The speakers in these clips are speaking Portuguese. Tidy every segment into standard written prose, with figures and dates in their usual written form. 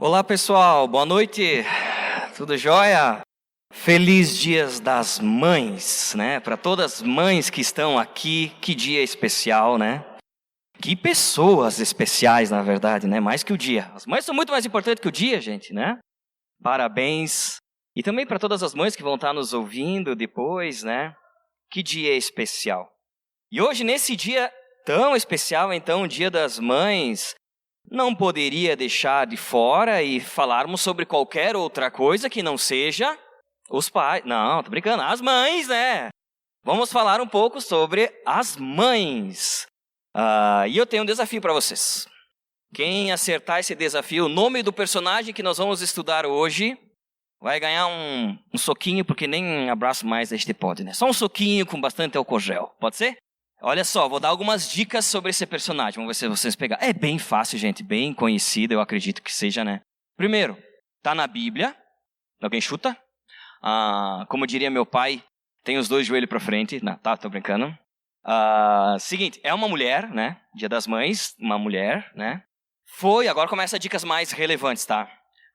Olá pessoal, boa noite, tudo jóia? Feliz Dias das Mães, né? Para todas as mães que estão aqui, que dia especial, né? Que pessoas especiais, na verdade, né? Mais que o dia. As mães são muito mais importantes que o dia, gente, né? Parabéns. E também para todas as mães que vão estar nos ouvindo depois, né? Que dia especial. E hoje, nesse dia tão especial, então, o Dia das Mães, não poderia deixar de fora e falarmos sobre qualquer outra coisa que não seja os pais. Não, tô brincando, as mães, né? Vamos falar um pouco sobre as mães. E eu tenho um desafio para vocês. Quem acertar esse desafio, o nome do personagem que nós vamos estudar hoje, vai ganhar um soquinho, porque nem abraço mais a gente pode, né? Só um soquinho com bastante álcool gel, pode ser? Olha só, vou dar algumas dicas sobre esse personagem, vamos ver se vocês pegaram. É bem fácil, gente, bem conhecido, eu acredito que seja, né? Primeiro, tá na Bíblia. Alguém chuta? Como diria meu pai, tem os dois joelhos para frente. Não, tá, tô brincando. Seguinte, é uma mulher, né? Dia das Mães, uma mulher, né? Agora começa as dicas mais relevantes, tá?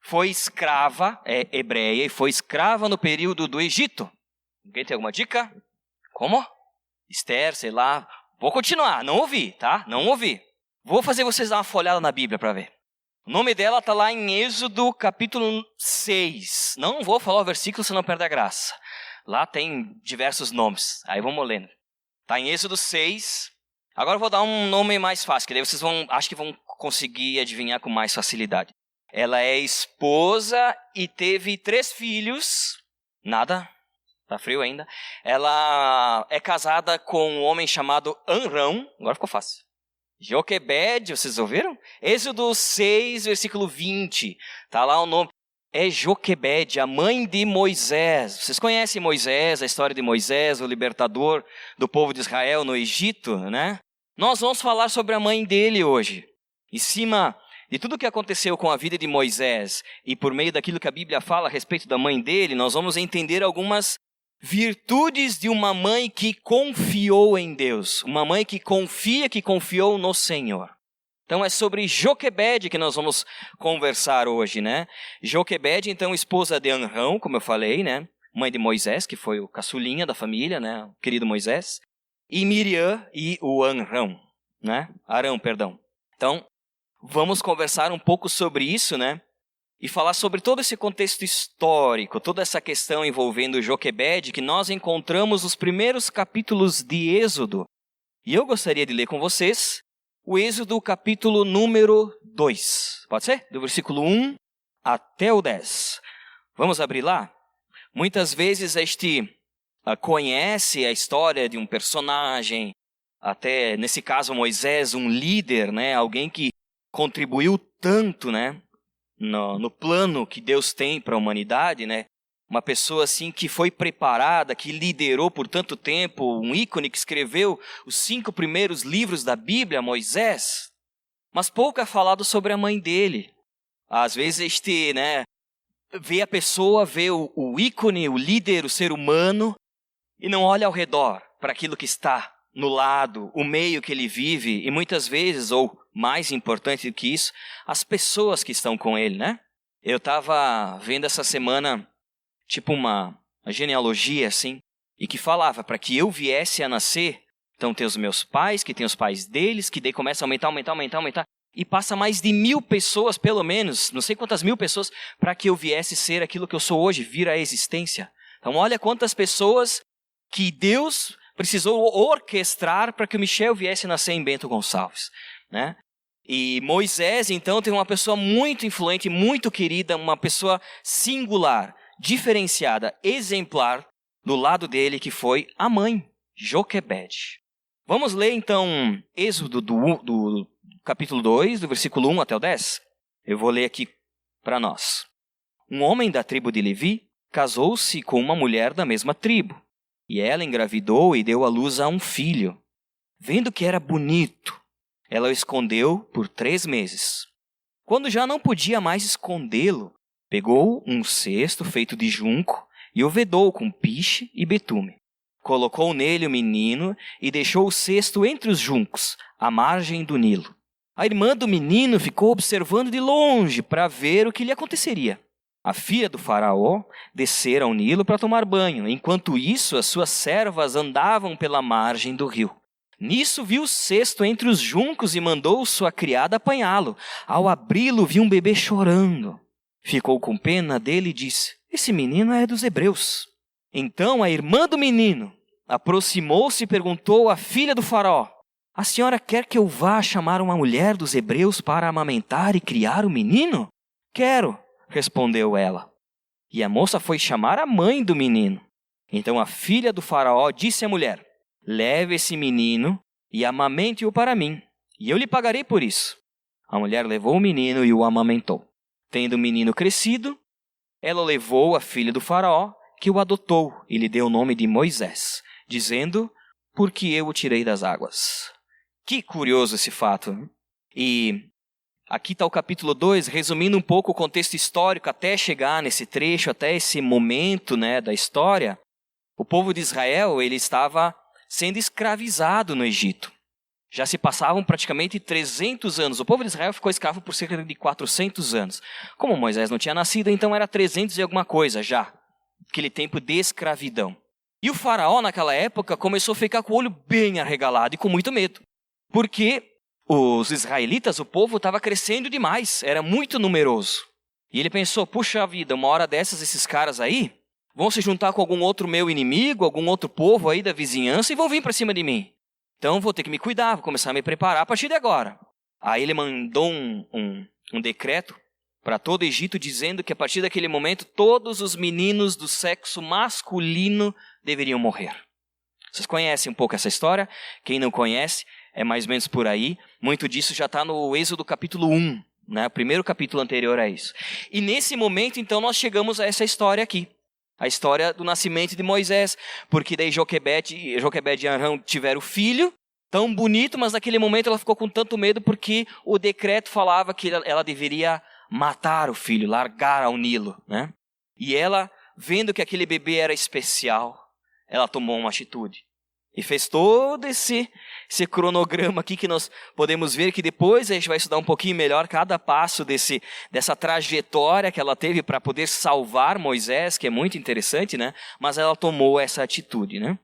Foi escrava, é hebreia, e foi escrava no período do Egito. Alguém tem alguma dica? Como? Esther, sei lá. Vou continuar, não ouvi, tá? Não ouvi. Vou fazer vocês dar uma folhada na Bíblia para ver. O nome dela está lá em Êxodo capítulo 6. Não vou falar o versículo, senão perde a graça. Lá tem diversos nomes. Aí vamos lendo. Está em Êxodo 6. Agora eu vou dar um nome mais fácil, que daí vocês acho que vão conseguir adivinhar com mais facilidade. Ela é esposa e teve 3 filhos. Nada. Tá frio ainda. Ela é casada com um homem chamado Amrão. Agora ficou fácil. Joquebede, vocês ouviram? Êxodo 6, versículo 20. Tá lá o nome. É Joquebede, a mãe de Moisés. Vocês conhecem Moisés, a história de Moisés, o libertador do povo de Israel no Egito, né? Nós vamos falar sobre a mãe dele hoje. Em cima de tudo o que aconteceu com a vida de Moisés e por meio daquilo que a Bíblia fala a respeito da mãe dele, nós vamos entender algumas virtudes de uma mãe que confiou em Deus. Uma mãe que confiou no Senhor. Então é sobre Joquebede que nós vamos conversar hoje, né? Joquebede, então, esposa de Amrão, como eu falei, né? Mãe de Moisés, que foi o caçulinha da família, né? O querido Moisés. E Miriam e o Amrão, né? Arão, perdão. Então, vamos conversar um pouco sobre isso, né? E falar sobre todo esse contexto histórico, toda essa questão envolvendo Joquebede, que nós encontramos nos primeiros capítulos de Êxodo. E eu gostaria de ler com vocês o Êxodo capítulo número 2. Pode ser? Do versículo 1 até o 10. Vamos abrir lá? Muitas vezes a gente conhece a história de um personagem, até nesse caso Moisés, um líder, né? Alguém que contribuiu tanto, né? No plano que Deus tem para a humanidade, né? Uma pessoa assim que foi preparada, que liderou por tanto tempo, um ícone que escreveu os 5 primeiros livros da Bíblia, Moisés. Mas pouco é falado sobre a mãe dele. Às vezes a gente, né, vê a pessoa, vê o ícone, o líder, o ser humano, e não olha ao redor para aquilo que está no lado, o meio que ele vive, e muitas vezes, ou mais importante do que isso, as pessoas que estão com ele, né? Eu estava vendo essa semana, tipo uma genealogia, assim, e que falava, para que eu viesse a nascer, então tem os meus pais, que tem os pais deles, que daí começa a aumentar, e passa mais de 1000 pessoas, pelo menos, não sei quantas 1000 pessoas, para que eu viesse ser aquilo que eu sou hoje, vir à existência. Então olha quantas pessoas que Deus precisou orquestrar para que o Michel viesse nascer em Bento Gonçalves, né? E Moisés, então, tem uma pessoa muito influente, muito querida, uma pessoa singular, diferenciada, exemplar, do lado dele, que foi a mãe, Joquebede. Vamos ler, então, Êxodo do capítulo 2, do versículo 1 até o 10? Eu vou ler aqui para nós. Um homem da tribo de Levi casou-se com uma mulher da mesma tribo. E ela engravidou e deu à luz a um filho. Vendo que era bonito, ela o escondeu por 3 meses. Quando já não podia mais escondê-lo, pegou um cesto feito de junco e o vedou com piche e betume. Colocou nele o menino e deixou o cesto entre os juncos, à margem do Nilo. A irmã do menino ficou observando de longe para ver o que lhe aconteceria. A filha do faraó descera ao Nilo para tomar banho. Enquanto isso, as suas servas andavam pela margem do rio. Nisso viu o cesto entre os juncos e mandou sua criada apanhá-lo. Ao abri-lo, viu um bebê chorando. Ficou com pena dele e disse: esse menino é dos hebreus. Então a irmã do menino aproximou-se e perguntou à filha do faraó: a senhora quer que eu vá chamar uma mulher dos hebreus para amamentar e criar o menino? Quero, respondeu ela. E a moça foi chamar a mãe do menino. Então a filha do faraó disse à mulher: leve esse menino e amamente-o para mim, e eu lhe pagarei por isso. A mulher levou o menino e o amamentou. Tendo o menino crescido, ela levou a filha do faraó, que o adotou e lhe deu o nome de Moisés, dizendo: porque eu o tirei das águas. Que curioso esse fato, né? E aqui está o capítulo 2, resumindo um pouco o contexto histórico até chegar nesse trecho, até esse momento, né, da história. O povo de Israel, ele estava sendo escravizado no Egito. Já se passavam praticamente 300 anos. O povo de Israel ficou escravo por cerca de 400 anos. Como Moisés não tinha nascido, então era 300 e alguma coisa já. Aquele tempo de escravidão. E o faraó, naquela época, começou a ficar com o olho bem arregalado e com muito medo. Porque os israelitas, o povo, estava crescendo demais. Era muito numeroso. E ele pensou: puxa vida, uma hora dessas, esses caras aí vão se juntar com algum outro meu inimigo, algum outro povo aí da vizinhança e vão vir para cima de mim. Então vou ter que me cuidar, vou começar a me preparar a partir de agora. Aí ele mandou um decreto para todo o Egito, dizendo que a partir daquele momento todos os meninos do sexo masculino deveriam morrer. Vocês conhecem um pouco essa história? Quem não conhece, é mais ou menos por aí. Muito disso já está no Êxodo capítulo 1, né? O primeiro capítulo anterior a isso. E nesse momento, então, nós chegamos a essa história aqui. A história do nascimento de Moisés, porque daí Joquebede e Arão tiveram filho, tão bonito, mas naquele momento ela ficou com tanto medo porque o decreto falava que ela deveria matar o filho, largar ao Nilo, né? E ela, vendo que aquele bebê era especial, ela tomou uma atitude. E fez todo esse cronograma aqui que nós podemos ver, que depois a gente vai estudar um pouquinho melhor cada passo dessa trajetória que ela teve para poder salvar Moisés, que é muito interessante, né? Mas ela tomou essa atitude, né?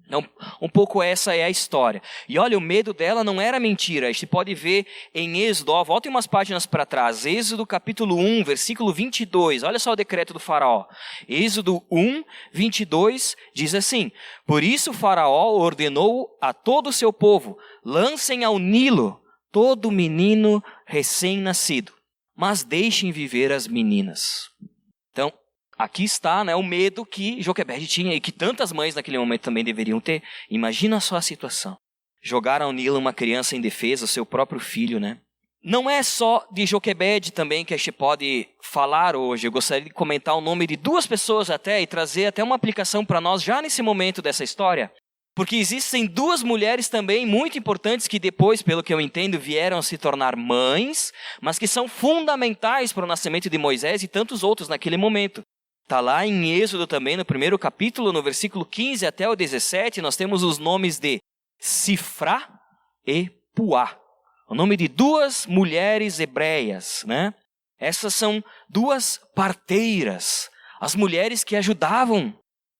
Então, um pouco essa é a história. E olha, o medo dela não era mentira. A gente pode ver em Êxodo, voltem umas páginas para trás. Êxodo capítulo 1, versículo 22. Olha só o decreto do faraó. Êxodo 1, 22 diz assim: por isso o faraó ordenou a todo o seu povo: lancem ao Nilo todo menino recém-nascido, mas deixem viver as meninas. Então, aqui está, né, o medo que Joquebede tinha e que tantas mães naquele momento também deveriam ter. Imagina só a situação. Jogar ao Nilo uma criança indefesa, seu próprio filho, né? Não é só de Joquebede também que a gente pode falar hoje. Eu gostaria de comentar o nome de duas pessoas até e trazer até uma aplicação para nós já nesse momento dessa história. Porque existem duas mulheres também muito importantes que depois, pelo que eu entendo, vieram a se tornar mães, mas que são fundamentais para o nascimento de Moisés e tantos outros naquele momento. Está lá em Êxodo também, no primeiro capítulo, no versículo 15 até o 17, nós temos os nomes de Sifrá e Puá. O nome de duas mulheres hebreias, né? Essas são duas parteiras, as mulheres que ajudavam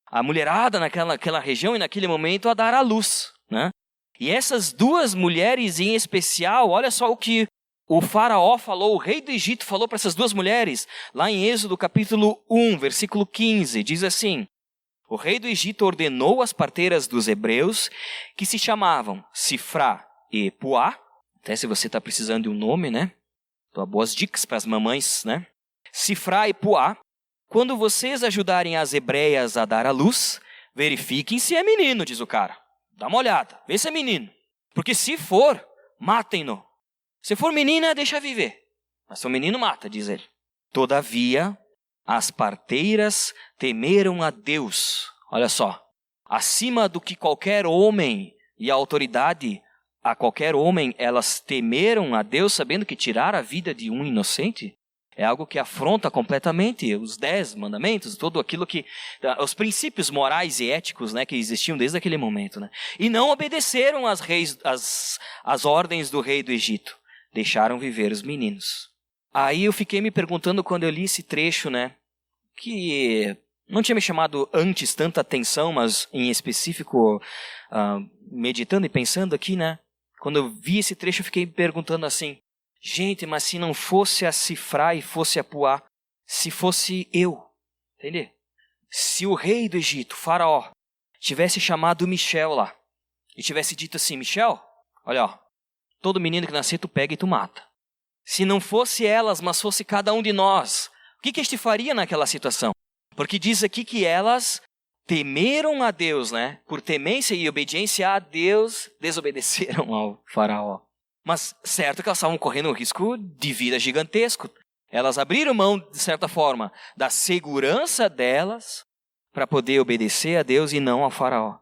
a mulherada naquela região e naquele momento a dar à luz, né? E essas duas mulheres em especial, olha só o que o faraó falou, o rei do Egito falou para essas duas mulheres, lá em Êxodo capítulo 1, versículo 15, diz assim: o rei do Egito ordenou às parteiras dos hebreus, que se chamavam Sifrá e Puá, até se você está precisando de um nome, né? Dou boas dicas para as mamães, né? Sifrá e Puá: quando vocês ajudarem as hebreias a dar à luz, verifiquem se é menino, diz o cara. Dá uma olhada, vê se é menino. Porque se for, matem-no. Se for menina, deixa viver. Mas se o menino, mata, diz ele. Todavia, as parteiras temeram a Deus. Olha só. Acima do que qualquer homem e a autoridade a qualquer homem, elas temeram a Deus, sabendo que tirar a vida de um inocente é algo que afronta completamente os 10 mandamentos, tudo aquilo que... os princípios morais e éticos, né, que existiam desde aquele momento. Né? E não obedeceram às ordens do rei do Egito. deixaram viver os meninos. Aí eu fiquei me perguntando quando eu li esse trecho, né, que não tinha me chamado antes tanta atenção, mas em específico, meditando e pensando aqui, né, quando eu vi esse trecho eu fiquei me perguntando assim, gente, mas se não fosse a Sifra e fosse a Puá, se fosse eu, entendeu? Se o rei do Egito, Faraó, tivesse chamado Michel lá, e tivesse dito assim, Michel, olha, ó, todo menino que nascer tu pega e tu mata. Se não fosse elas, mas fosse cada um de nós, o que este faria naquela situação? Porque diz aqui que elas temeram a Deus, né? Por temência e obediência a Deus, desobedeceram ao Faraó. Mas certo que elas estavam correndo um risco de vida gigantesco. Elas abriram mão, de certa forma, da segurança delas para poder obedecer a Deus e não ao Faraó.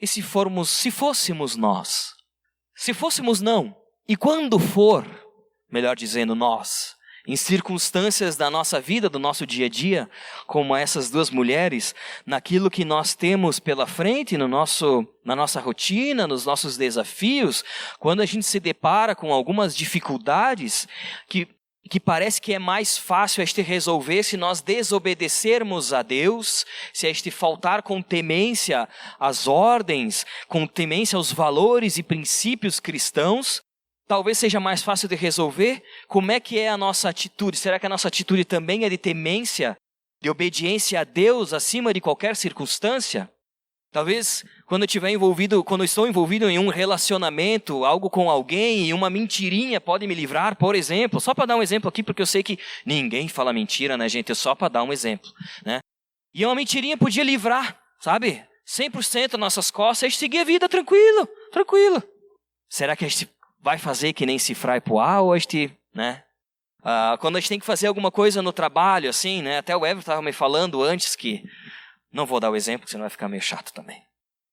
E se fôssemos nós? Se fôssemos não, e quando for, melhor dizendo nós, em circunstâncias da nossa vida, do nosso dia a dia, como essas duas mulheres, naquilo que nós temos pela frente, na nossa rotina, nos nossos desafios, quando a gente se depara com algumas dificuldades que parece que é mais fácil este resolver se nós desobedecermos a Deus, se este faltar com temência às ordens, com temência aos valores e princípios cristãos, talvez seja mais fácil de resolver. Como é que é a nossa atitude? Será que a nossa atitude também é de temência, de obediência a Deus acima de qualquer circunstância? Talvez quando estou envolvido em um relacionamento, algo com alguém, e uma mentirinha pode me livrar, por exemplo, só para dar um exemplo aqui, porque eu sei que ninguém fala mentira, né, gente? É só para dar um exemplo, né? E uma mentirinha podia livrar, sabe? 100% das nossas costas, a gente seguir a vida tranquilo. Será que a gente vai fazer que nem Sifra e Puá, ou a gente, né? Quando a gente tem que fazer alguma coisa no trabalho, assim, né? Até o Everton estava me falando antes que... Não vou dar o exemplo, senão vai ficar meio chato também.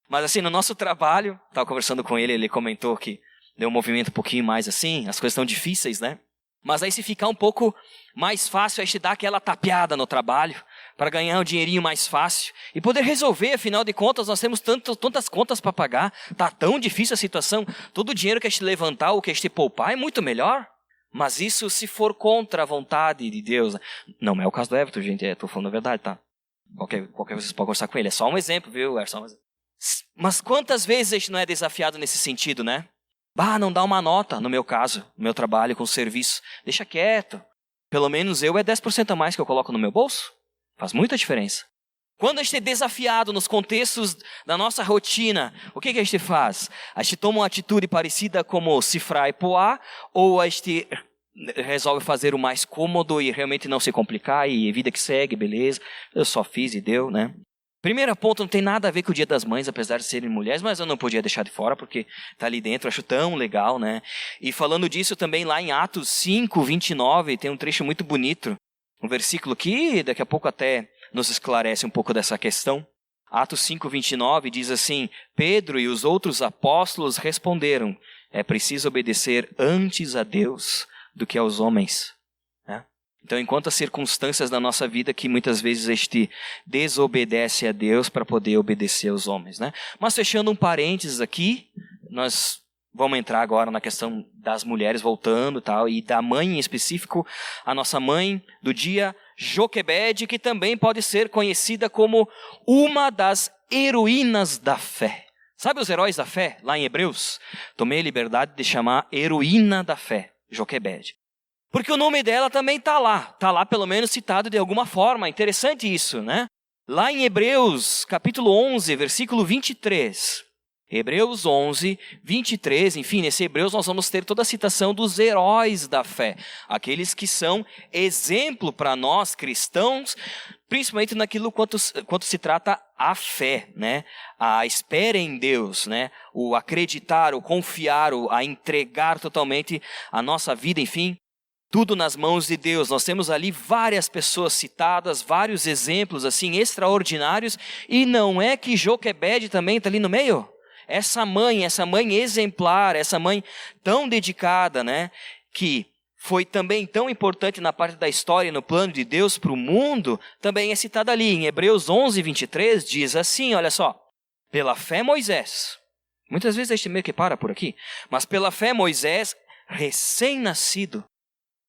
Mas assim, no nosso trabalho, estava conversando com ele comentou que deu um movimento um pouquinho mais assim, as coisas estão difíceis, né? Mas aí se ficar um pouco mais fácil, a gente dá aquela tapeada no trabalho, para ganhar um dinheirinho mais fácil, e poder resolver, afinal de contas, nós temos tantas contas para pagar, está tão difícil a situação, todo o dinheiro que a gente levantar ou que a gente poupar é muito melhor. Mas isso se for contra a vontade de Deus. Não é o caso do Everton, gente, estou falando a verdade, tá? Qualquer vocês podem conversar com ele. É só um exemplo, viu? Mas quantas vezes a gente não é desafiado nesse sentido, né? Não dá uma nota, no meu caso, no meu trabalho com o serviço. Deixa quieto. Pelo menos é 10% a mais que eu coloco no meu bolso. Faz muita diferença. Quando a gente é desafiado nos contextos da nossa rotina, o que a gente faz? A gente toma uma atitude parecida como Sifra e Puá, ou a gente resolve fazer o mais cômodo e realmente não se complicar e vida que segue, beleza, eu só fiz e deu, né? Primeiro ponto, não tem nada a ver com o Dia das Mães, apesar de serem mulheres, mas eu não podia deixar de fora porque tá ali dentro, acho tão legal, né? E falando disso também lá em Atos 5, 29, tem um trecho muito bonito, um versículo que daqui a pouco até nos esclarece um pouco dessa questão. Atos 5, 29 diz assim, Pedro e os outros apóstolos responderam, é preciso obedecer antes a Deus do que aos homens. Né? Então, enquanto as circunstâncias da nossa vida que muitas vezes a gente desobedece a Deus para poder obedecer aos homens. Né? Mas fechando um parênteses aqui, nós vamos entrar agora na questão das mulheres voltando tal, e da mãe em específico, a nossa mãe do dia, Joquebede, que também pode ser conhecida como uma das heroínas da fé. Sabe os heróis da fé, lá em Hebreus? Tomei a liberdade de chamar heroína da fé, Joquebede. Porque o nome dela também está lá pelo menos citado de alguma forma, interessante isso, né? Lá em Hebreus, capítulo 11, versículo 23, Hebreus 11, 23, enfim, nesse Hebreus nós vamos ter toda a citação dos heróis da fé, aqueles que são exemplo para nós cristãos, principalmente naquilo quanto se trata a fé, né? A espera em Deus, né? O acreditar, o confiar, a entregar totalmente a nossa vida, enfim, tudo nas mãos de Deus. Nós temos ali várias pessoas citadas, vários exemplos assim extraordinários, e não é que Joquebede também está ali no meio? Essa mãe exemplar, essa mãe tão dedicada, né? Que foi também tão importante na parte da história, no plano de Deus para o mundo, também é citada ali. Em Hebreus 11, 23, diz assim, olha só. Pela fé Moisés, muitas vezes a gente meio que para por aqui, mas pela fé Moisés recém-nascido,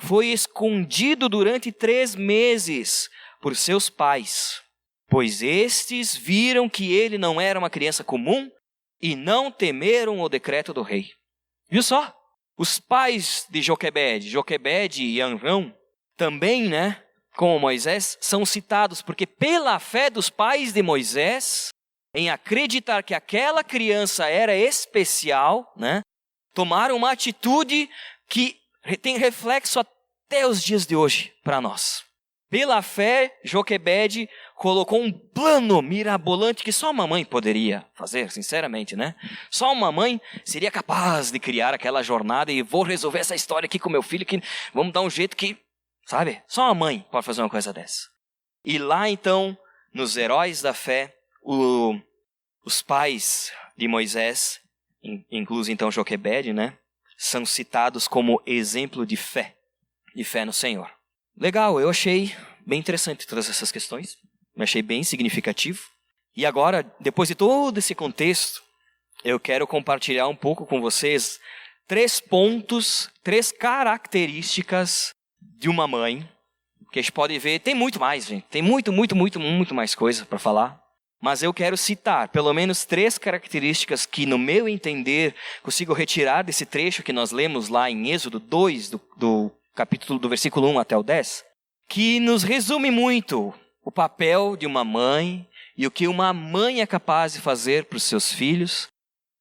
foi escondido durante 3 meses por seus pais, pois estes viram que ele não era uma criança comum e não temeram o decreto do rei. Viu só? Os pais de Joquebede e Amrão, também, como Moisés, são citados porque pela fé dos pais de Moisés, em acreditar que aquela criança era especial, tomaram uma atitude que tem reflexo até os dias de hoje para nós. Pela fé, Joquebede colocou um plano mirabolante que só uma mãe poderia fazer, sinceramente, Só uma mãe seria capaz de criar aquela jornada e vou resolver essa história aqui com meu filho, que vamos dar um jeito que, sabe? Só uma mãe pode fazer uma coisa dessa. E lá então, nos heróis da fé, os pais de Moisés, inclusive então Joquebede, são citados como exemplo de fé no Senhor. Legal, eu achei bem interessante todas essas questões, me achei bem significativo. E agora, depois de todo esse contexto, eu quero compartilhar um pouco com vocês 3 pontos, 3 características de uma mãe, que a gente pode ver, tem muito mais, gente, tem muito mais coisa para falar. Mas eu quero citar pelo menos 3 características que, no meu entender, consigo retirar desse trecho que nós lemos lá em Êxodo 2, do capítulo do versículo 1 até o 10, que nos resume muito o papel de uma mãe e o que uma mãe é capaz de fazer para os seus filhos,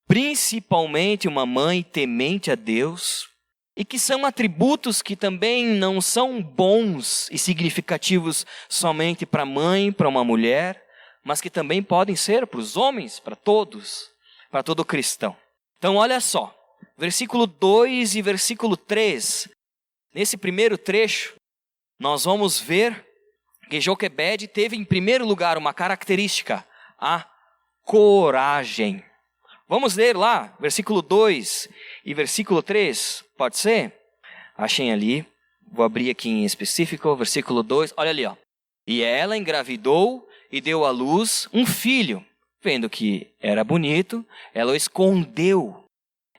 principalmente uma mãe temente a Deus, e que são atributos que também não são bons e significativos somente para a mãe, para uma mulher, mas que também podem ser para os homens, para todos, para todo cristão. Então olha só, versículo 2 e versículo 3, nesse primeiro trecho, nós vamos ver que Joquebede teve em primeiro lugar uma característica, a coragem. Vamos ler lá, versículo 2 e versículo 3, pode ser? Achem ali, vou abrir aqui em específico, versículo 2, olha ali, ó. E ela engravidou e deu à luz um filho. Vendo que era bonito, ela o escondeu.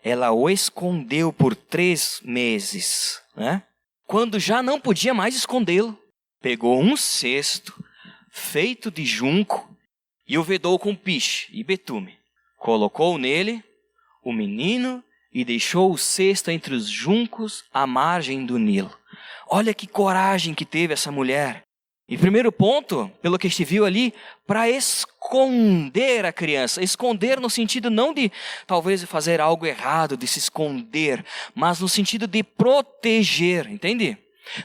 Ela o escondeu por 3 meses, Quando já não podia mais escondê-lo, pegou um cesto feito de junco e o vedou com piche e betume. Colocou nele o menino e deixou o cesto entre os juncos à margem do Nilo. Olha que coragem que teve essa mulher. E primeiro ponto, pelo que a gente viu ali, para esconder a criança. Esconder no sentido não de talvez fazer algo errado, de se esconder, mas no sentido de proteger, entende?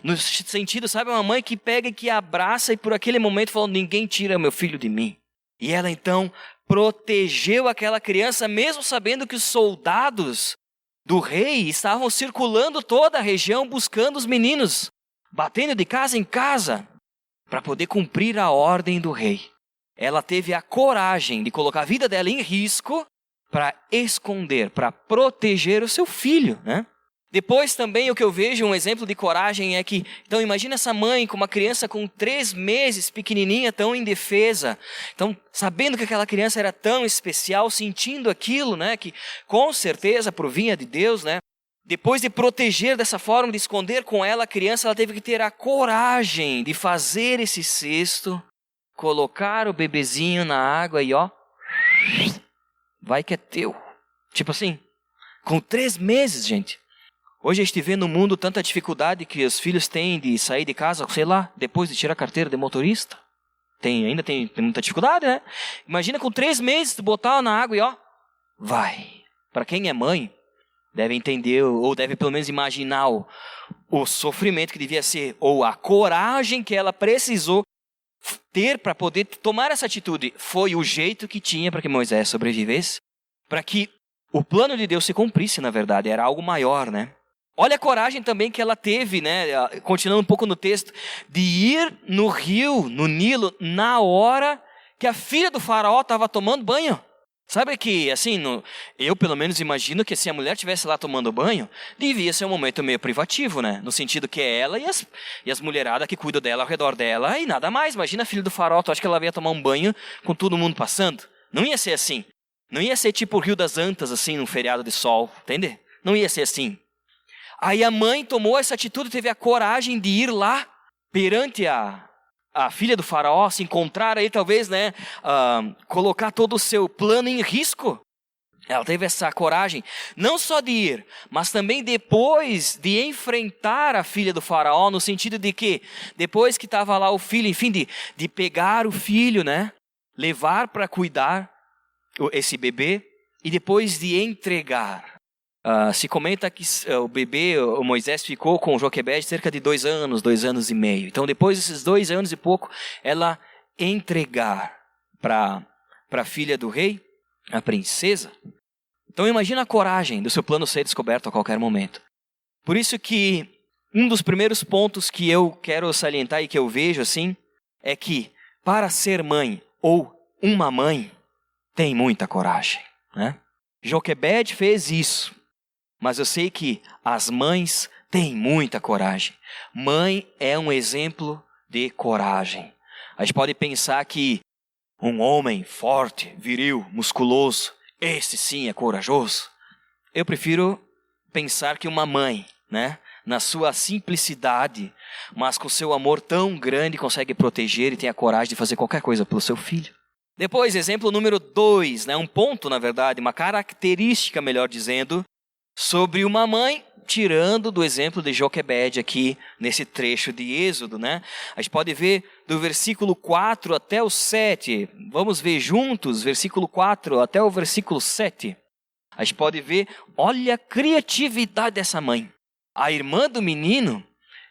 No sentido, sabe, uma mãe que pega e que abraça e por aquele momento fala, ninguém tira meu filho de mim. E ela então protegeu aquela criança, mesmo sabendo que os soldados do rei estavam circulando toda a região buscando os meninos, batendo de casa em casa, para poder cumprir a ordem do rei. Ela teve a coragem de colocar a vida dela em risco para esconder, para proteger o seu filho, Depois também o que eu vejo, um exemplo de coragem é que, então imagina essa mãe com uma criança com 3 meses, pequenininha, tão indefesa. Então, sabendo que aquela criança era tão especial, sentindo aquilo, que com certeza provinha de Deus, Depois de proteger dessa forma, de esconder com ela a criança, ela teve que ter a coragem de fazer esse cesto, colocar o bebezinho na água e vai que é teu. Tipo assim, com 3 meses, gente. Hoje a gente vê no mundo tanta dificuldade que os filhos têm de sair de casa, sei lá, depois de tirar a carteira de motorista. Ainda tem muita dificuldade, Imagina com 3 meses, tu botar na água e vai. Para quem é mãe, deve entender, ou deve pelo menos imaginar o sofrimento que devia ser, ou a coragem que ela precisou ter para poder tomar essa atitude. Foi o jeito que tinha para que Moisés sobrevivesse, para que o plano de Deus se cumprisse, na verdade, era algo maior, Olha a coragem também que ela teve, continuando um pouco no texto, de ir no rio, no Nilo, na hora que a filha do faraó estava tomando banho. Sabe que, assim, eu pelo menos imagino que se a mulher estivesse lá tomando banho, devia ser um momento meio privativo, No sentido que é ela e as mulheradas que cuidam dela ao redor dela e nada mais. Imagina a filha do faraó, tu acha que ela ia tomar um banho com todo mundo passando? Não ia ser assim. Não ia ser tipo o Rio das Antas, assim, num feriado de sol, entende? Não ia ser assim. Aí a mãe tomou essa atitude, teve a coragem de ir lá perante a filha do faraó, se encontrar aí talvez, né, colocar todo o seu plano em risco. Ela teve essa coragem, não só de ir, mas também depois de enfrentar a filha do faraó, no sentido de que, depois que estava lá o filho, enfim, de pegar o filho, né, levar para cuidar esse bebê, e depois de entregar. Se comenta que o bebê, o Moisés, ficou com Joquebede cerca de 2 anos, 2 anos e meio. Então, depois desses 2 anos e pouco, ela entregar para a filha do rei, a princesa. Então, imagina a coragem do seu plano ser descoberto a qualquer momento. Por isso que um dos primeiros pontos que eu quero salientar e que eu vejo assim, é que para ser mãe ou uma mãe, tem muita coragem, né? Joquebede fez isso. Mas eu sei que as mães têm muita coragem. Mãe é um exemplo de coragem. A gente pode pensar que um homem forte, viril, musculoso, esse sim é corajoso. Eu prefiro pensar que uma mãe, né, na sua simplicidade, mas com seu amor tão grande, consegue proteger e tem a coragem de fazer qualquer coisa pelo seu filho. Depois, exemplo número 2, né, um ponto, na verdade, uma característica, melhor dizendo, sobre uma mãe, tirando do exemplo de Joquebede aqui, nesse trecho de Êxodo, né? A gente pode ver do versículo 4 até o 7. Vamos ver juntos, versículo 4 até o versículo 7. A gente pode ver, olha a criatividade dessa mãe. A irmã do menino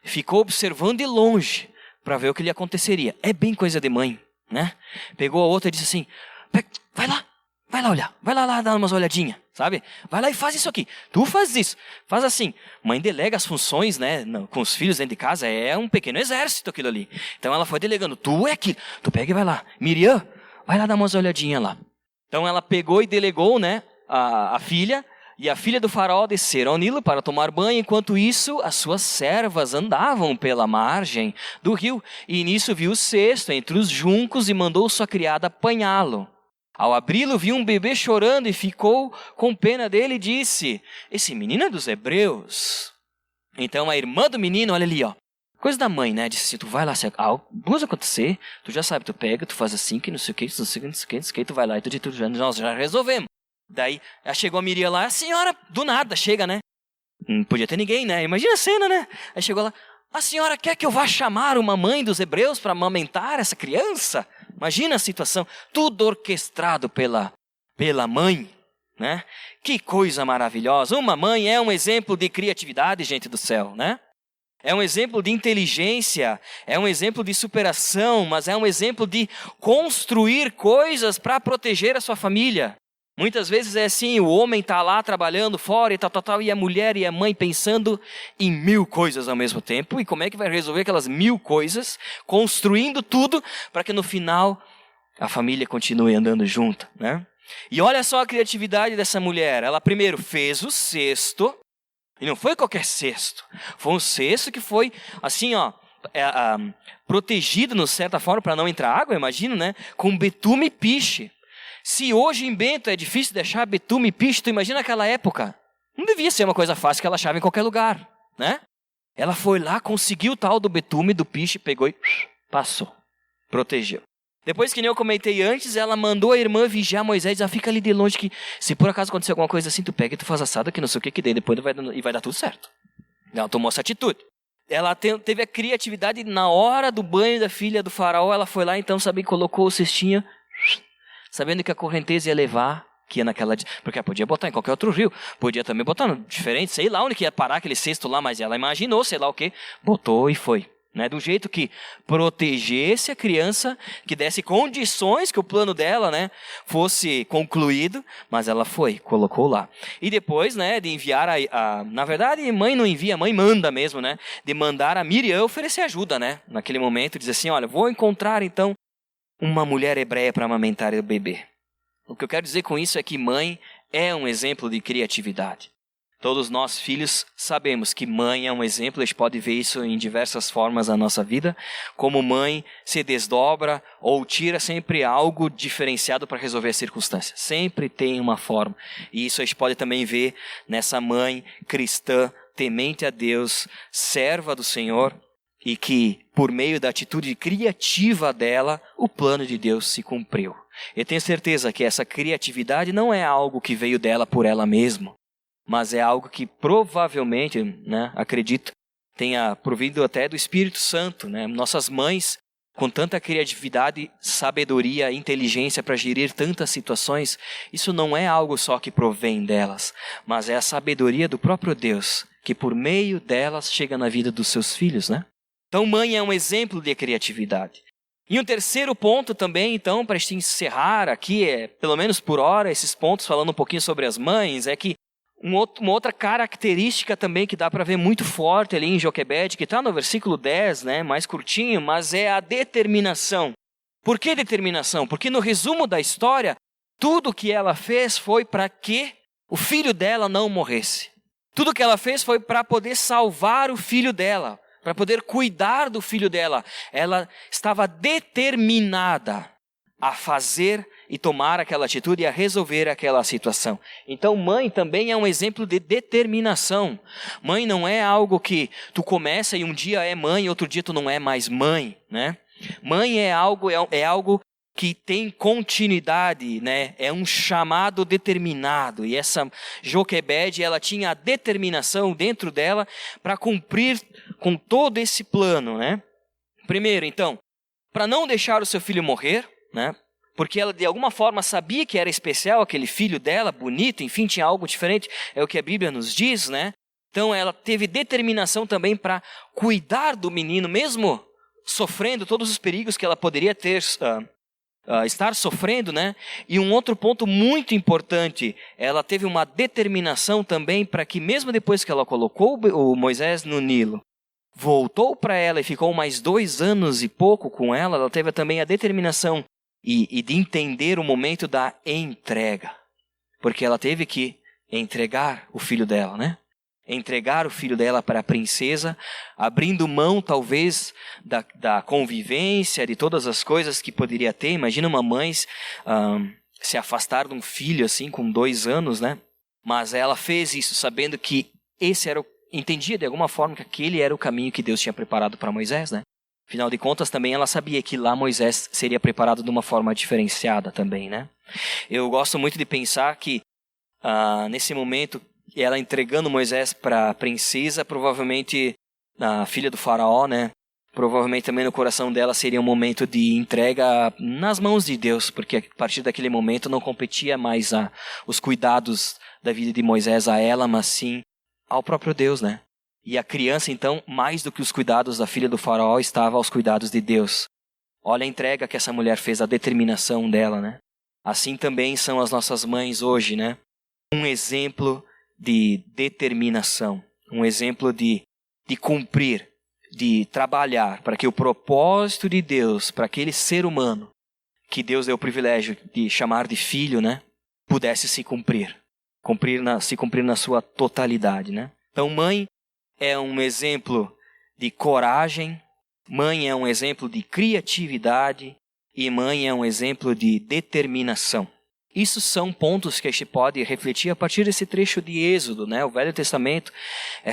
ficou observando de longe para ver o que lhe aconteceria. É bem coisa de mãe, né? Pegou a outra e disse assim, vai lá olhar, vai lá dar umas olhadinhas, sabe? Vai lá e faz isso aqui, tu faz isso, faz assim. Mãe delega as funções, né, com os filhos dentro de casa, é um pequeno exército aquilo ali. Então ela foi delegando, tu é aquilo, tu pega e vai lá. Miriam, vai lá dar umas olhadinhas lá. Então ela pegou e delegou, né, a filha, e a filha do faraó desceram ao Nilo para tomar banho. Enquanto isso, as suas servas andavam pela margem do rio, e nisso viu o cesto entre os juncos e mandou sua criada apanhá-lo. Ao abri-lo, viu um bebê chorando e ficou com pena dele e disse, esse menino é dos hebreus. Então a irmã do menino, olha ali, ó, coisa da mãe, né, disse assim, tu vai lá, se algo acontecer, tu já sabe, tu pega, tu faz assim, que não sei o que, tu vai lá e nós já resolvemos. Daí chegou a Miriam lá, a senhora do nada chega, né, não podia ter ninguém, né, imagina a cena, né, aí chegou lá, a senhora quer que eu vá chamar uma mãe dos hebreus para amamentar essa criança? Imagina a situação, tudo orquestrado pela mãe, né? Que coisa maravilhosa. Uma mãe é um exemplo de criatividade, gente do céu, né? É um exemplo de inteligência, é um exemplo de superação, mas é um exemplo de construir coisas para proteger a sua família. Muitas vezes é assim, o homem está lá trabalhando fora e tal, e a mulher e a mãe pensando em 1000 coisas ao mesmo tempo. E como é que vai resolver aquelas 1000 coisas, construindo tudo, para que no final a família continue andando junto, né? E olha só a criatividade dessa mulher. Ela primeiro fez o cesto, e não foi qualquer cesto. Foi um cesto que foi assim, ó, protegido, de certa forma, para não entrar água, imagino, né? Com betume e piche. Se hoje em Bento é difícil de achar betume e piche, tu imagina aquela época. Não devia ser uma coisa fácil que ela achava em qualquer lugar, né? Ela foi lá, conseguiu o tal do betume, do piche, pegou e passou, protegeu. Depois, que nem eu comentei antes, ela mandou a irmã vigiar Moisés, ela fica ali de longe que se por acaso acontecer alguma coisa assim, tu pega e tu faz assado que não sei o que daí depois vai dar tudo certo. Ela tomou essa atitude. Ela teve a criatividade na hora do banho da filha do faraó, ela foi lá então, sabe, colocou o cestinho, sabendo que a correnteza ia levar, que ia naquela... Porque ela podia botar em qualquer outro rio, podia também botar no diferente, sei lá onde que ia parar aquele cesto lá, mas ela imaginou, sei lá o que, botou e foi. Né? Do jeito que protegesse a criança, que desse condições que o plano dela, né, fosse concluído, mas ela foi, colocou lá. E depois, né, de enviar na verdade, mãe não envia, mãe manda mesmo, né, de mandar a Miriam oferecer ajuda, né, naquele momento, dizer assim, olha, vou encontrar então uma mulher hebreia para amamentar o bebê. O que eu quero dizer com isso é que mãe é um exemplo de criatividade. Todos nós, filhos, sabemos que mãe é um exemplo, a gente pode ver isso em diversas formas na nossa vida. Como mãe se desdobra ou tira sempre algo diferenciado para resolver as circunstâncias. Sempre tem uma forma. E isso a gente pode também ver nessa mãe cristã temente a Deus, serva do Senhor, e que, por meio da atitude criativa dela, o plano de Deus se cumpriu. Eu tenho certeza que essa criatividade não é algo que veio dela por ela mesma, mas é algo que provavelmente, né, acredito, tenha provido até do Espírito Santo, né? Nossas mães, com tanta criatividade, sabedoria, inteligência para gerir tantas situações, isso não é algo só que provém delas, mas é a sabedoria do próprio Deus, que por meio delas chega na vida dos seus filhos, né? Então, mãe é um exemplo de criatividade. E um terceiro ponto também, então, para a gente encerrar aqui, pelo menos por hora, esses pontos falando um pouquinho sobre as mães, é que uma outra característica também que dá para ver muito forte ali em Joquebede, que está no versículo 10, né, mais curtinho, mas é a determinação. Por que determinação? Porque no resumo da história, tudo que ela fez foi para que o filho dela não morresse. Tudo que ela fez foi para poder salvar o filho dela, para poder cuidar do filho dela. Ela estava determinada a fazer e tomar aquela atitude e a resolver aquela situação. Então, mãe também é um exemplo de determinação. Mãe não é algo que tu começa e um dia é mãe e outro dia tu não é mais mãe, né? Mãe é algo que tem continuidade, né? É um chamado determinado. E essa Joquebede, ela tinha a determinação dentro dela para cumprir com todo esse plano, né? Primeiro, então, para não deixar o seu filho morrer, né? Porque ela de alguma forma sabia que era especial aquele filho dela, bonito, enfim, tinha algo diferente, é o que a Bíblia nos diz, né? Então ela teve determinação também para cuidar do menino, mesmo sofrendo todos os perigos que ela poderia ter, estar sofrendo, né? E um outro ponto muito importante, ela teve uma determinação também para que mesmo depois que ela colocou o Moisés no Nilo, voltou para ela e ficou mais 2 anos e pouco com ela, ela teve também a determinação e de entender o momento da entrega. Porque ela teve que entregar o filho dela, né? Entregar o filho dela para a princesa, abrindo mão talvez da convivência, de todas as coisas que poderia ter. Imagina uma mãe se afastar de um filho assim com 2 anos, né? Mas ela fez isso sabendo que entendia de alguma forma que aquele era o caminho que Deus tinha preparado para Moisés, né? Afinal de contas, também ela sabia que lá Moisés seria preparado de uma forma diferenciada também, né? Eu gosto muito de pensar que nesse momento, ela entregando Moisés para a princesa, provavelmente a filha do faraó, né? Provavelmente também no coração dela seria um momento de entrega nas mãos de Deus, porque a partir daquele momento não competia mais os cuidados da vida de Moisés a ela, mas sim ao próprio Deus, né? E a criança, então, mais do que os cuidados da filha do faraó, estava aos cuidados de Deus. Olha a entrega que essa mulher fez, a determinação dela, né? Assim também são as nossas mães hoje, né? Um exemplo de determinação, um exemplo de cumprir, de trabalhar para que o propósito de Deus, para aquele ser humano que Deus deu o privilégio de chamar de filho, né? Pudesse se cumprir na sua totalidade, né? Então, mãe é um exemplo de coragem, mãe é um exemplo de criatividade e mãe é um exemplo de determinação. Isso são pontos que a gente pode refletir a partir desse trecho de Êxodo, né? O Velho Testamento é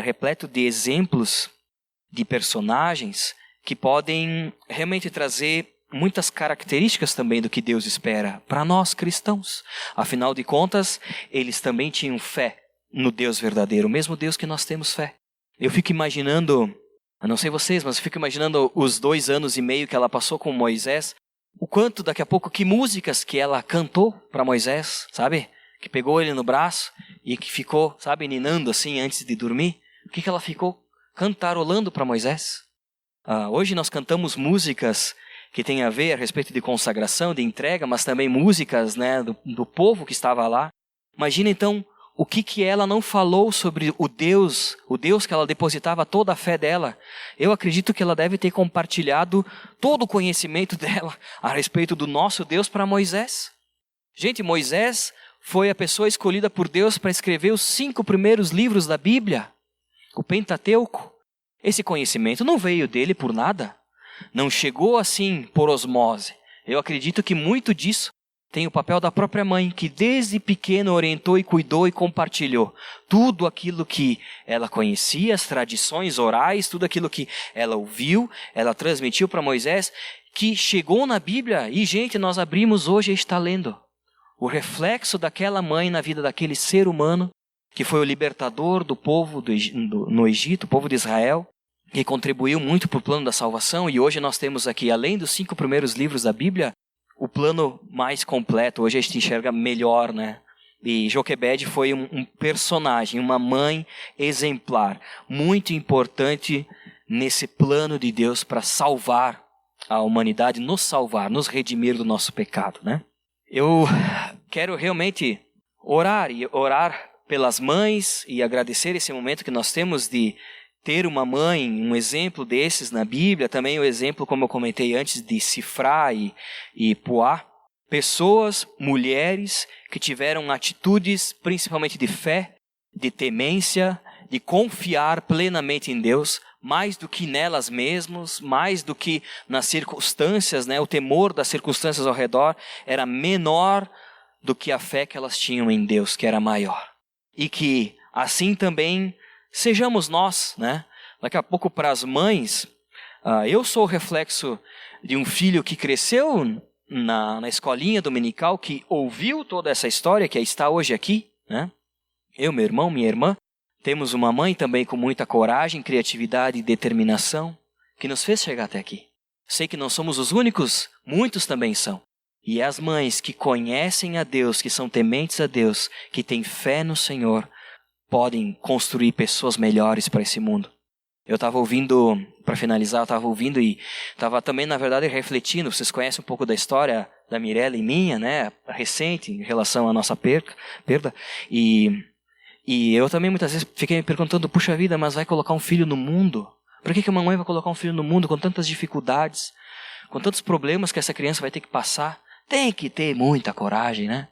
repleto de exemplos de personagens que podem realmente trazer muitas características também do que Deus espera para nós cristãos. Afinal de contas, eles também tinham fé no Deus verdadeiro, o mesmo Deus que nós temos fé. Eu fico imaginando, eu não sei vocês, mas eu fico imaginando os 2 anos e meio que ela passou com Moisés, o quanto daqui a pouco, que músicas que ela cantou para Moisés, sabe? Que pegou ele no braço e que ficou, sabe, ninando assim antes de dormir. O que ela ficou cantarolando para Moisés? Hoje nós cantamos músicas que têm a ver a respeito de consagração, de entrega, mas também músicas, né, do povo que estava lá. Imagina então o que ela não falou sobre o Deus que ela depositava toda a fé dela. Eu acredito que ela deve ter compartilhado todo o conhecimento dela a respeito do nosso Deus para Moisés. Gente, Moisés foi a pessoa escolhida por Deus para escrever os 5 primeiros livros da Bíblia, o Pentateuco. Esse conhecimento não veio dele por nada, não chegou assim por osmose. Eu acredito que muito disso tem o papel da própria mãe, que desde pequena orientou e cuidou e compartilhou tudo aquilo que ela conhecia, as tradições orais, tudo aquilo que ela ouviu, ela transmitiu para Moisés, que chegou na Bíblia e, gente, nós abrimos hoje e está lendo. O reflexo daquela mãe na vida daquele ser humano, que foi o libertador do povo no Egito, o povo de Israel, que contribuiu muito para o plano da salvação, e hoje nós temos aqui, além dos 5 primeiros livros da Bíblia, o plano mais completo. Hoje a gente enxerga melhor, né? E Joquebede foi um personagem, uma mãe exemplar, muito importante nesse plano de Deus para salvar a humanidade, nos salvar, nos redimir do nosso pecado, né? Eu quero realmente orar pelas mães e agradecer esse momento que nós temos de ter uma mãe, um exemplo desses na Bíblia, também o exemplo, como eu comentei antes, de Sifrá e Puá. Pessoas, mulheres que tiveram atitudes principalmente de fé, de temência, de confiar plenamente em Deus, mais do que nelas mesmas, mais do que nas circunstâncias, né? O temor das circunstâncias ao redor era menor do que a fé que elas tinham em Deus, que era maior. E que assim também sejamos nós, né? Daqui a pouco, para as mães, eu sou o reflexo de um filho que cresceu na escolinha dominical, que ouviu toda essa história, que está hoje aqui, né? Eu, meu irmão, minha irmã, temos uma mãe também com muita coragem, criatividade e determinação, que nos fez chegar até aqui. Sei que não somos os únicos, muitos também são. E as mães que conhecem a Deus, que são tementes a Deus, que têm fé no Senhor, podem construir pessoas melhores para esse mundo. Eu estava ouvindo, para finalizar, eu estava ouvindo e estava também, na verdade, refletindo. Vocês conhecem um pouco da história da Mirella e minha, né? Recente, em relação à nossa perda. E eu também muitas vezes fiquei me perguntando, puxa vida, mas vai colocar um filho no mundo? Por que uma mãe vai colocar um filho no mundo com tantas dificuldades, com tantos problemas que essa criança vai ter que passar? Tem que ter muita coragem, né?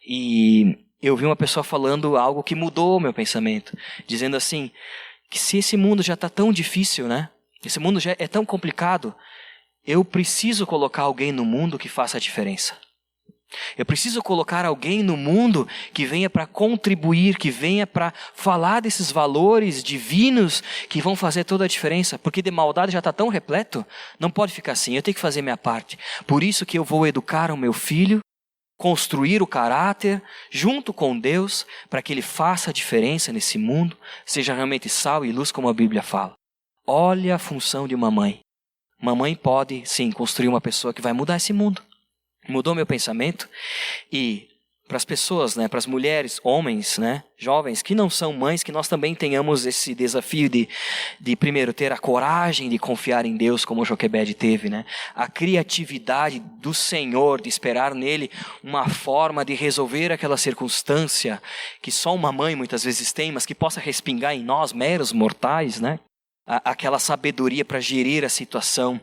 E eu vi uma pessoa falando algo que mudou o meu pensamento, dizendo assim, que se esse mundo já está tão difícil, né? Esse mundo já é tão complicado, eu preciso colocar alguém no mundo que faça a diferença. Eu preciso colocar alguém no mundo que venha para contribuir, que venha para falar desses valores divinos que vão fazer toda a diferença. Porque de maldade já está tão repleto, não pode ficar assim, eu tenho que fazer minha parte. Por isso que eu vou educar o meu filho, construir o caráter junto com Deus, para que ele faça a diferença nesse mundo, seja realmente sal e luz como a Bíblia fala. Olha a função de uma mãe. Uma mãe pode, sim, construir uma pessoa que vai mudar esse mundo. Mudou meu pensamento. E para as pessoas, né, para as mulheres, homens, né, jovens que não são mães, que nós também tenhamos esse desafio de primeiro ter a coragem de confiar em Deus, como Joquebede teve, né, a criatividade do Senhor, de esperar nele uma forma de resolver aquela circunstância que só uma mãe muitas vezes tem, mas que possa respingar em nós, meros mortais, né, aquela sabedoria para gerir a situação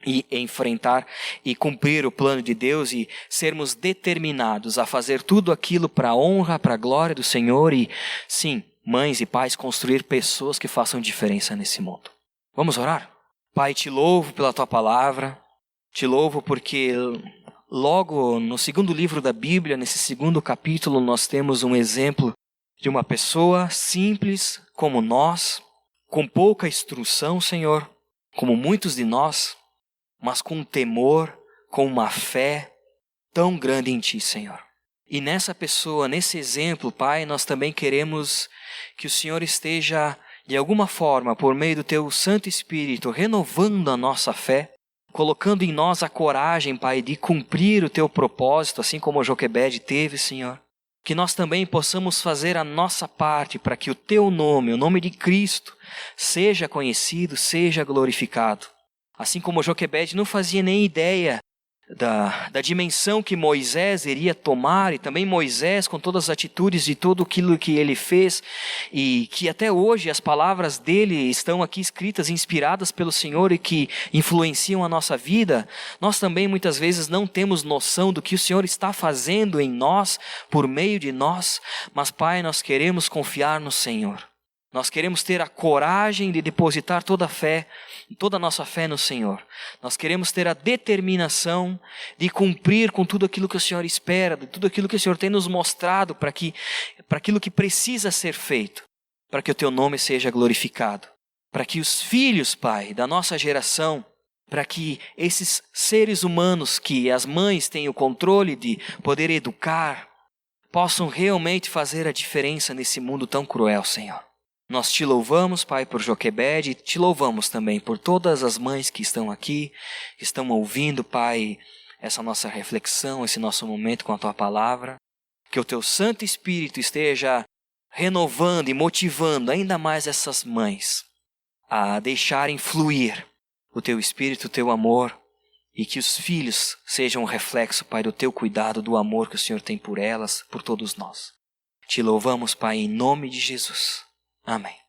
e enfrentar e cumprir o plano de Deus e sermos determinados a fazer tudo aquilo para a honra, para a glória do Senhor e, sim, mães e pais, construir pessoas que façam diferença nesse mundo. Vamos orar? Pai, te louvo pela tua palavra, te louvo porque logo no segundo livro da Bíblia, nesse segundo capítulo, nós temos um exemplo de uma pessoa simples como nós, com pouca instrução, Senhor, como muitos de nós, mas com um temor, com uma fé tão grande em Ti, Senhor. E nessa pessoa, nesse exemplo, Pai, nós também queremos que o Senhor esteja, de alguma forma, por meio do Teu Santo Espírito, renovando a nossa fé, colocando em nós a coragem, Pai, de cumprir o Teu propósito, assim como Joquebede teve, Senhor. Que nós também possamos fazer a nossa parte para que o Teu nome, o nome de Cristo, seja conhecido, seja glorificado. Assim como Joquebede não fazia nem ideia da dimensão que Moisés iria tomar, e também Moisés com todas as atitudes de tudo aquilo que ele fez, e que até hoje as palavras dele estão aqui escritas, inspiradas pelo Senhor e que influenciam a nossa vida, nós também muitas vezes não temos noção do que o Senhor está fazendo em nós, por meio de nós, mas Pai, nós queremos confiar no Senhor. Nós queremos ter a coragem de depositar toda a nossa fé no Senhor. Nós queremos ter a determinação de cumprir com tudo aquilo que o Senhor espera, de tudo aquilo que o Senhor tem nos mostrado para aquilo que precisa ser feito, para que o Teu nome seja glorificado. Para que os filhos, Pai, da nossa geração, para que esses seres humanos que as mães têm o controle de poder educar, possam realmente fazer a diferença nesse mundo tão cruel, Senhor. Nós Te louvamos, Pai, por Joquebed, e Te louvamos também por todas as mães que estão aqui, que estão ouvindo, Pai, essa nossa reflexão, esse nosso momento com a Tua palavra. Que o Teu Santo Espírito esteja renovando e motivando ainda mais essas mães a deixarem fluir o Teu Espírito, o Teu amor, e que os filhos sejam um reflexo, Pai, do Teu cuidado, do amor que o Senhor tem por elas, por todos nós. Te louvamos, Pai, em nome de Jesus. Amém.